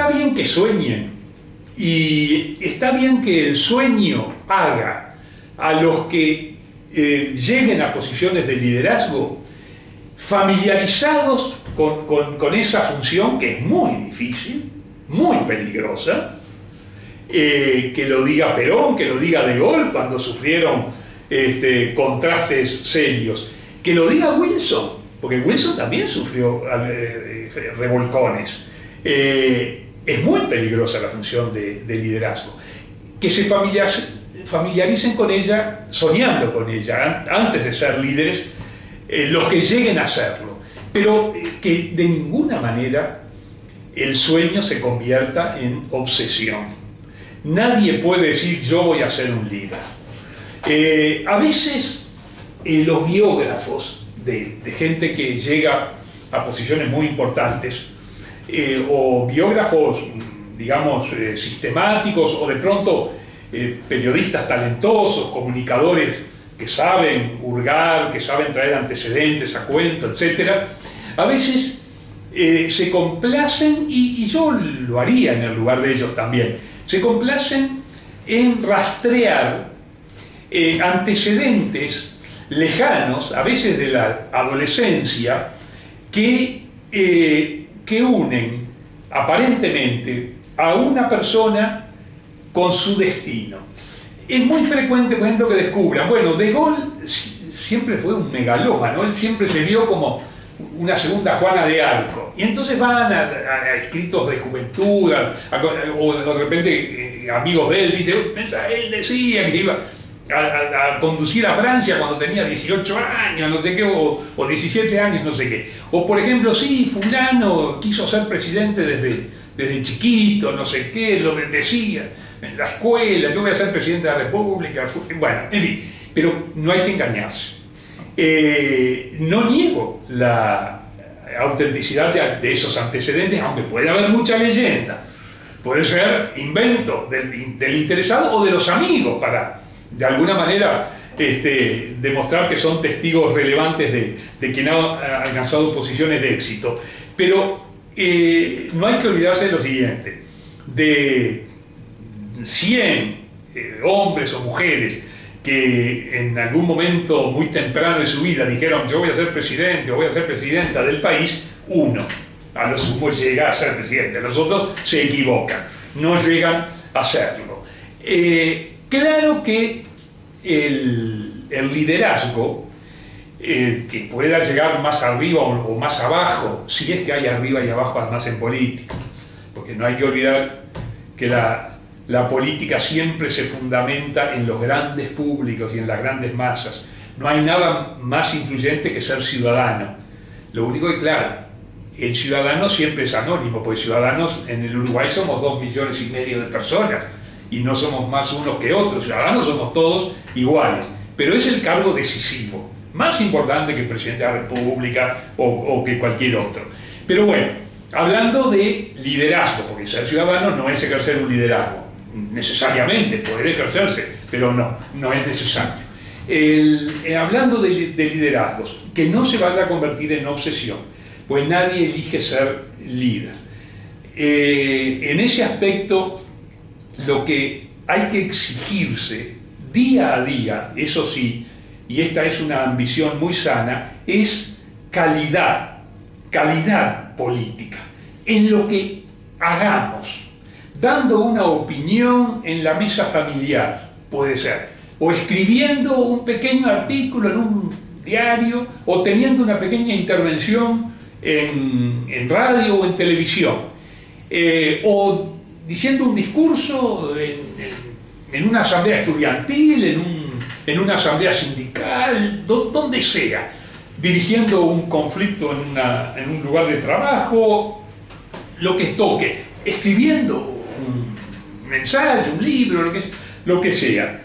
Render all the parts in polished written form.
está bien que sueñen y está bien que el sueño haga a los que lleguen a posiciones de liderazgo familiarizados con esa función que es muy difícil, muy peligrosa, que lo diga Perón, que lo diga De Gaulle cuando sufrieron contrastes serios, que lo diga Wilson, porque Wilson también sufrió revolcones. Es muy peligrosa la función de liderazgo. Que se familiaricen con ella, soñando con ella, antes de ser líderes, los que lleguen a serlo, pero que de ninguna manera el sueño se convierta en obsesión. Nadie puede decir yo voy a ser un líder. A veces los biógrafos de gente que llega a posiciones muy importantes, o biógrafos, digamos, sistemáticos, o de pronto periodistas talentosos, comunicadores que saben hurgar, que saben traer antecedentes a cuento, etc., a veces se complacen, y yo lo haría en el lugar de ellos también, se complacen en rastrear antecedentes lejanos, a veces de la adolescencia, que unen aparentemente a una persona con su destino. Es muy frecuente, por ejemplo, que descubran, bueno, De Gaulle siempre fue un megalómano, él siempre se vio como una segunda Juana de Arco, y entonces van a escritos de juventud, o de repente amigos de él dicen, él decía que iba a conducir a Francia cuando tenía 18 años, no sé qué, o 17 años, no sé qué. O por ejemplo, sí, fulano quiso ser presidente desde chiquito, no sé qué, lo decía en la escuela, yo voy a ser presidente de la República, bueno, en fin, pero no hay que engañarse. No niego la autenticidad de esos antecedentes, aunque puede haber mucha leyenda, puede ser invento del interesado o de los amigos para de alguna manera demostrar que son testigos relevantes de quien ha alcanzado posiciones de éxito. Pero no hay que olvidarse de lo siguiente: de 100 hombres o mujeres que en algún momento muy temprano de su vida dijeron yo voy a ser presidente o voy a ser presidenta del país, uno a lo sumo llega a ser presidente, los otros se equivocan, no llegan a serlo. Claro que el liderazgo, que pueda llegar más arriba o más abajo, si es que hay arriba y abajo además en política, porque no hay que olvidar que la política siempre se fundamenta en los grandes públicos y en las grandes masas. No hay nada más influyente que ser ciudadano. Lo único que, claro, el ciudadano siempre es anónimo, porque ciudadanos en el Uruguay somos 2,5 millones de personas, y no somos más unos que otros, ciudadanos somos todos iguales, pero es el cargo decisivo, más importante que el presidente de la República o que cualquier otro. Pero bueno, hablando de liderazgo, porque ser ciudadano no es ejercer un liderazgo, necesariamente, puede ejercerse, pero no es necesario. Hablando de liderazgos, que no se vaya a convertir en obsesión, pues nadie elige ser líder. En ese aspecto, lo que hay que exigirse día a día, eso sí, y esta es una ambición muy sana, es calidad política, en lo que hagamos, dando una opinión en la mesa familiar, puede ser, o escribiendo un pequeño artículo en un diario, o teniendo una pequeña intervención en radio o en televisión, o diciendo un discurso en una asamblea estudiantil, en una asamblea sindical, donde sea, dirigiendo un conflicto en un lugar de trabajo, lo que toque, escribiendo un ensayo, un libro, lo que sea,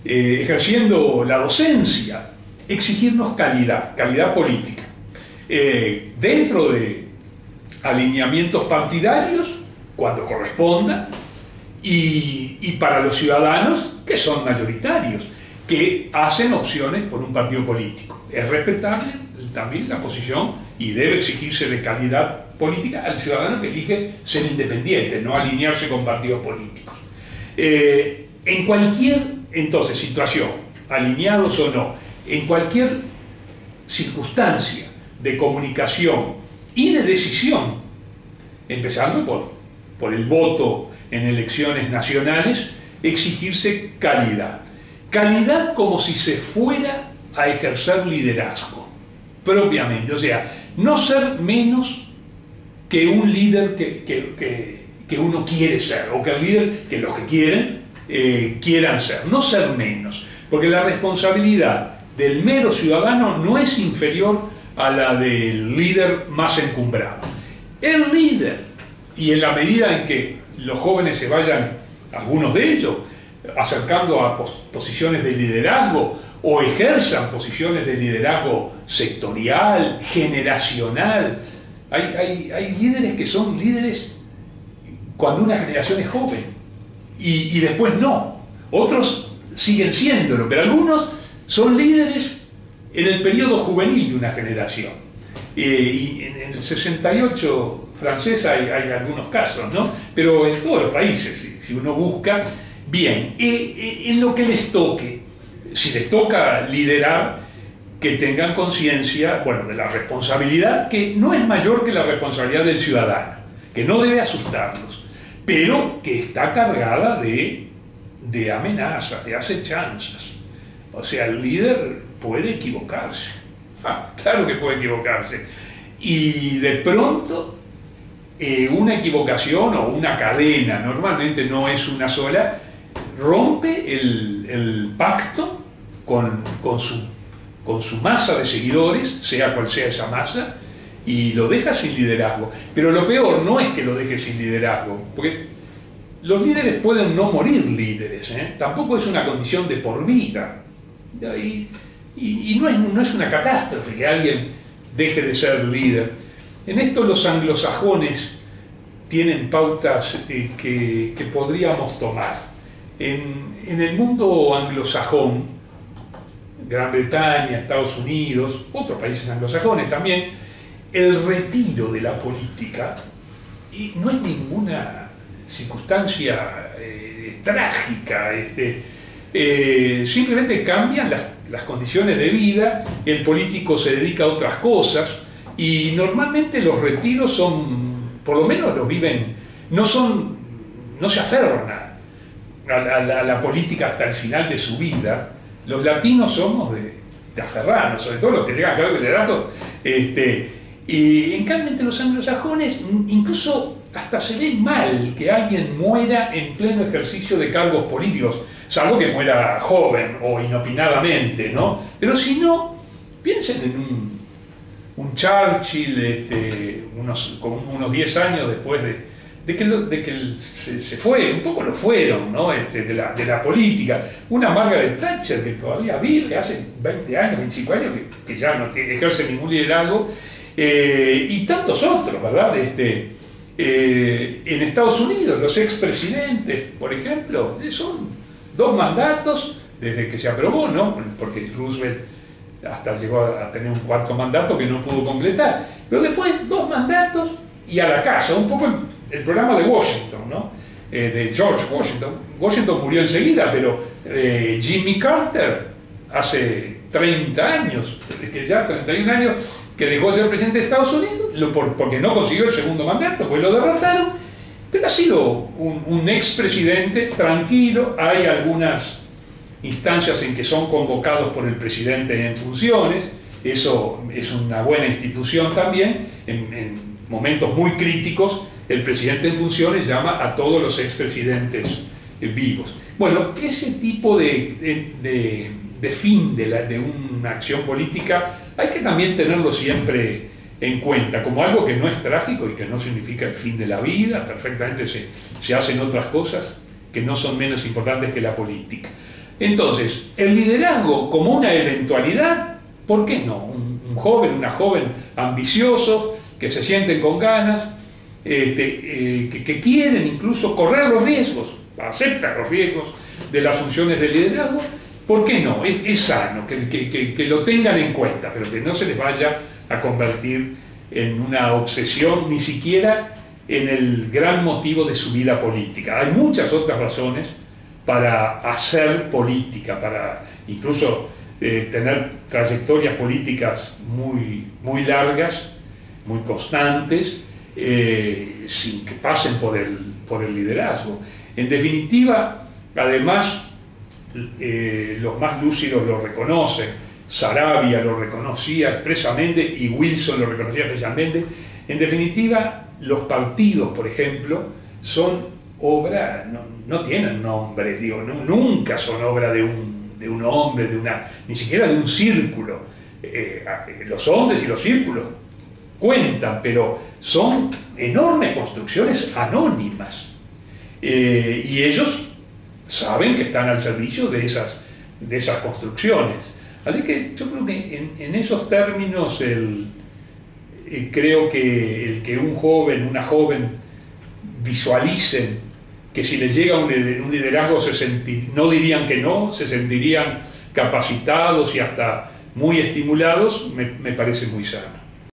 ejerciendo la docencia, exigirnos calidad política, dentro de alineamientos partidarios, cuando corresponda, y para los ciudadanos que son mayoritarios, que hacen opciones por un partido político. Es respetable también la posición y debe exigirse de calidad política al ciudadano que elige ser independiente, no alinearse con partidos políticos. En cualquier, entonces, situación, alineados o no, en cualquier circunstancia de comunicación y de decisión, empezando por el voto en elecciones nacionales, exigirse calidad. Calidad como si se fuera a ejercer liderazgo, propiamente. O sea, no ser menos que un líder que uno quiere ser, o que el líder que los que quieren quieran ser. No ser menos, porque la responsabilidad del mero ciudadano no es inferior a la del líder más encumbrado. El líder, y en la medida en que los jóvenes se vayan, algunos de ellos, acercando a posiciones de liderazgo o ejerzan posiciones de liderazgo sectorial, generacional, hay líderes que son líderes cuando una generación es joven y después no. Otros siguen siéndolo, pero algunos son líderes en el periodo juvenil de una generación. Y en el 68 francés hay algunos casos, ¿no? Pero en todos los países, si uno busca, bien, en lo que les toque, si les toca liderar, que tengan conciencia, bueno, de la responsabilidad, que no es mayor que la responsabilidad del ciudadano, que no debe asustarlos, pero que está cargada de amenazas, de acechanzas. O sea, el líder puede equivocarse. Claro que puede equivocarse. Y de pronto, una equivocación o una cadena, normalmente no es una sola, rompe el pacto con su masa de seguidores, sea cual sea esa masa, y lo deja sin liderazgo. Pero lo peor no es que lo deje sin liderazgo, porque los líderes pueden no morir líderes, tampoco es una condición de por vida. Y no es una catástrofe que alguien deje de ser líder. En esto los anglosajones tienen pautas que podríamos tomar. En el mundo anglosajón, Gran Bretaña, Estados Unidos, otros países anglosajones también, el retiro de la política no es ninguna circunstancia trágica, simplemente cambian las condiciones de vida, el político se dedica a otras cosas y normalmente los retiros son, por lo menos los viven, no se aferran a la política hasta el final de su vida. Los latinos somos de aferrarnos, sobre todo los que llegan a cargo de liderazgo, y en cambio entre los anglosajones incluso hasta se ve mal que alguien muera en pleno ejercicio de cargos políticos, salvo que muera joven o inopinadamente, ¿no? Pero si no, piensen en un Churchill con unos 10 años después de que se fue, un poco lo fueron, ¿no? de la política. Una Margaret Thatcher que todavía vive, hace 20 años, 25 años, que ya no ejerce ningún liderazgo, y tantos otros, ¿verdad? En Estados Unidos, los expresidentes, por ejemplo, son 2 mandatos desde que se aprobó, ¿no? Porque Roosevelt hasta llegó a tener un 4º mandato que no pudo completar. Pero después 2 mandatos y a la casa, un poco el programa de Washington, ¿no? De George Washington. Washington murió enseguida, pero Jimmy Carter hace 30 años, que ya 31 años, que dejó de ser presidente de Estados Unidos, porque no consiguió el 2º mandato, pues lo derrotaron, pero ha sido un expresidente tranquilo. Hay algunas instancias en que son convocados por el presidente en funciones, eso es una buena institución también. En momentos muy críticos, el presidente en funciones llama a todos los expresidentes vivos. Bueno, ese tipo de fin de una acción política hay que también tenerlo siempre en cuenta, como algo que no es trágico y que no significa el fin de la vida. Perfectamente se hacen otras cosas que no son menos importantes que la política. Entonces, el liderazgo como una eventualidad, ¿por qué no? Un joven, una joven ambiciosos, que se sienten con ganas, que quieren incluso correr los riesgos, aceptan los riesgos de las funciones de liderazgo. ¿Por qué no? Es sano que lo tengan en cuenta, pero que no se les vaya a convertir en una obsesión, ni siquiera en el gran motivo de su vida política. Hay muchas otras razones para hacer política, para incluso tener trayectorias políticas muy largas, muy constantes, sin que pasen por el liderazgo. En definitiva, además, los más lúcidos lo reconocen. Sarabia lo reconocía expresamente y Wilson lo reconocía expresamente. En definitiva, los partidos, por ejemplo, son obra, no tienen nombre, digo, nunca son obra de un hombre, ni siquiera de un círculo. Los hombres y los círculos cuentan, pero son enormes construcciones anónimas. Y ellos saben que están al servicio de esas construcciones. Así que yo creo que en esos términos creo que el que una joven visualicen que si les llega un liderazgo no dirían que no, se sentirían capacitados y hasta muy estimulados, me parece muy sano.